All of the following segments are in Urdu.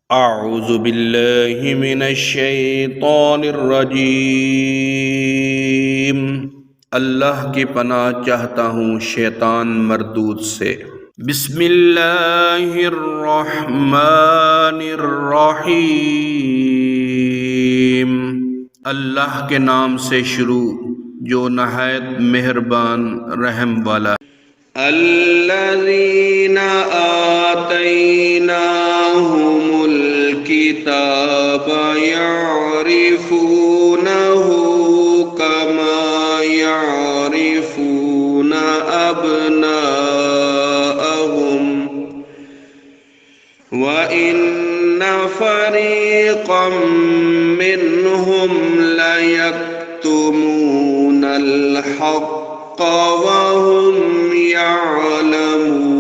اعوذ باللہ من الشیطان الرجیم۔ اللہ کی پناہ چاہتا ہوں شیطان مردود سے۔ بسم اللہ الرحمن الرحیم۔ اللہ کے نام سے شروع جو نہایت مہربان رحم والا۔ الذین آتیناہم الکتاب یعرفونہ کما یعرفون ابناءہم وَإِنَّ فَرِيقًا مِّنْهُمْ لَيَكْتُمُونَ الْحَقَّ وَهُمْ يَعْلَمُونَ۔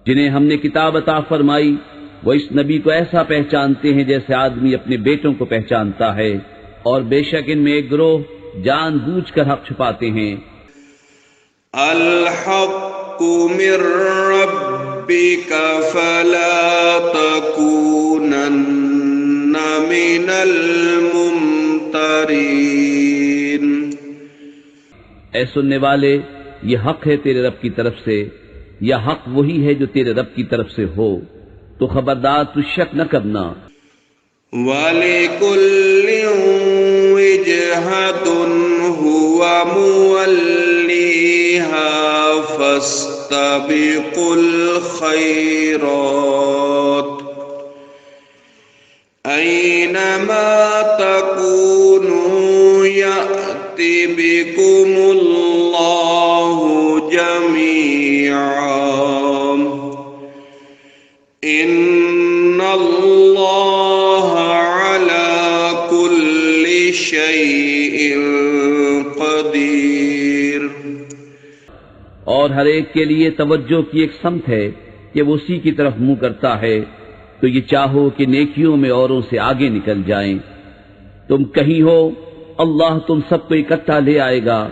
جنہیں ہم نے کتاب عطا فرمائی وہ اس نبی کو ایسا پہچانتے ہیں جیسے آدمی اپنے بیٹوں کو پہچانتا ہے، اور بے شک ان میں ایک گروہ جان بوجھ کر حق چھپاتے ہیں۔ الحق من ربك فلا تكونن من الممترين۔ اے سننے والے، یہ حق ہے تیرے رب کی طرف سے، یا حق وہی ہے جو تیرے رب کی طرف سے ہو، تو خبردار تو شک نہ کرنا۔ وَلِكُلٍّ وِجْهَةٌ هُوَ مُوَلِّيهَا فَاسْتَبِقُوا الْخَيْرَاتِ أَيْنَمَا تَكُونُوا يَأْتِ بِكُمُ اللَّهُ جَمِيعًا إِنَّ اللَّهَ عَلَى كُلِّ شَيْءٍ قَدِيرٌ۔ اور ہر ایک کے لیے توجہ کی ایک سمت ہے کہ وہ اسی کی طرف منہ کرتا ہے، تو یہ چاہو کہ نیکیوں میں اوروں سے آگے نکل جائیں۔ تم کہیں ہو، اللہ تم سب کو اکٹھا لے آئے گا،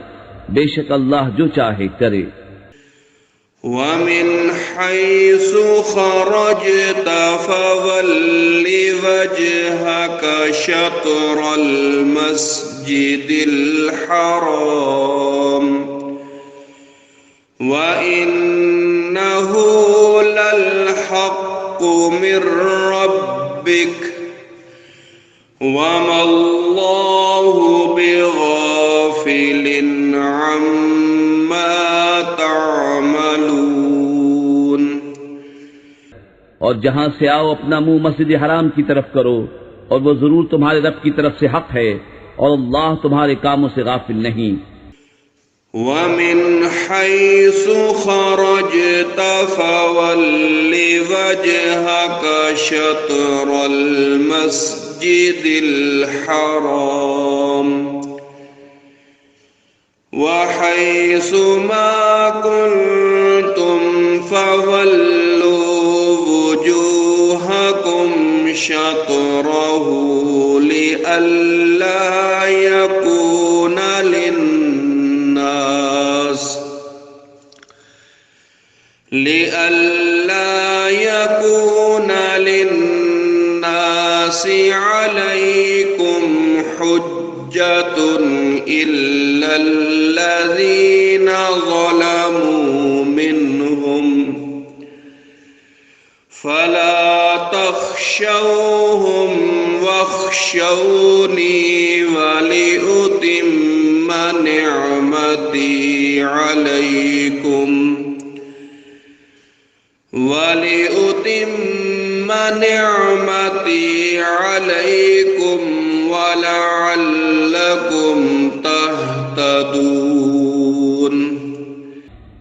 بے شک اللہ جو چاہے کرے۔ وَمِنْ حَيْثُ خَرَجْتَ فَوَلِّ وَجْهَكَ شَطْرَ الْمَسْجِدِ الْحَرَامِ وَإِنَّهُ لَلْحَقُّ مِنْ رَبِّكَ وَمَا اللَّهُ بِغَافِلٍ عَمَّا تَعْمَلُونَ۔ اور جہاں سے آؤ اپنا منہ مسجد حرام کی طرف کرو، اور وہ ضرور تمہارے رب کی طرف سے حق ہے، اور اللہ تمہارے کاموں سے غافل نہیں۔ وَمِنْ حَيْثُ خَرَجْتَ فَوَلِّ وَجْهَكَ شَطْرَ الْمَسْجِدِ الْحَرَامِ وَحَيْثُ مَا كُنْتُمْ فَوَلُّوا وُجُوهَكُمْ شَطْرَهُ لِئَلَّا يَكُونَ لِلنَّاسِ عَلَيْكُمْ حُجَّةٌ إِلَّا الَّذِينَ ظَلَمُوا مِنْهُمْ فَلَا تَخْشَوْهُمْ وَاخْشَوْنِي وَلِأُتِمَّ نِعْمَتِي عَلَيْكُمْ وَلَعَلَّكُمْ تَهْتَدُونَ۔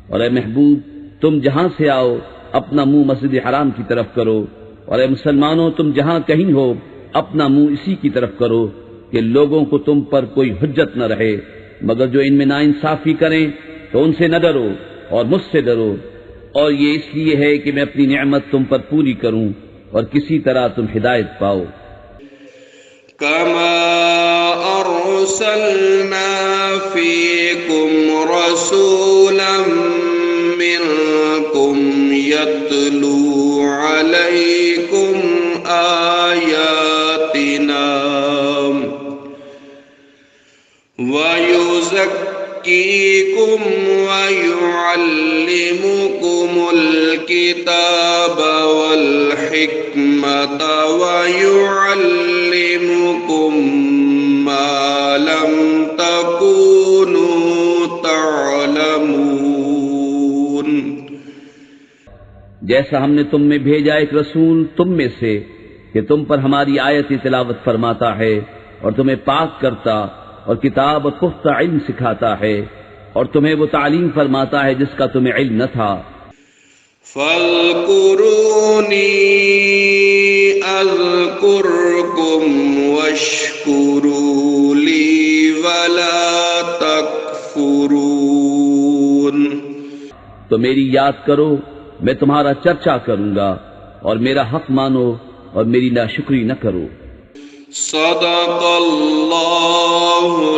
اور اے محبوب، تم جہاں سے آؤ اپنا منہ مسجد حرام کی طرف کرو، اور اے مسلمانوں تم جہاں کہیں ہو اپنا منہ اسی کی طرف کرو، کہ لوگوں کو تم پر کوئی حجت نہ رہے، مگر جو ان میں ناانصافی کریں تو ان سے نہ ڈرو اور مجھ سے ڈرو، اور یہ اس لیے ہے کہ میں اپنی نعمت تم پر پوری کروں اور کسی طرح تم ہدایت پاؤ۔ كما أرسلنا فيكم رسولا منكم يتلو عليكم ويعلمكم الكتاب والحكمة ويعلمكم ما لم تكونوا تعلمون۔ جیسا ہم نے تم میں بھیجا ایک رسول تم میں سے کہ تم پر ہماری آیت تلاوت فرماتا ہے اور تمہیں پاک کرتا اور کتاب اور پختہ علم سکھاتا ہے اور تمہیں وہ تعلیم فرماتا ہے جس کا تمہیں علم نہ تھا۔ فاذکرونی اذکرکم واشکروا لی ولا تکفرون۔ تو میری یاد کرو، میں تمہارا چرچا کروں گا، اور میرا حق مانو اور میری ناشکری نہ کرو۔ صدق اللہ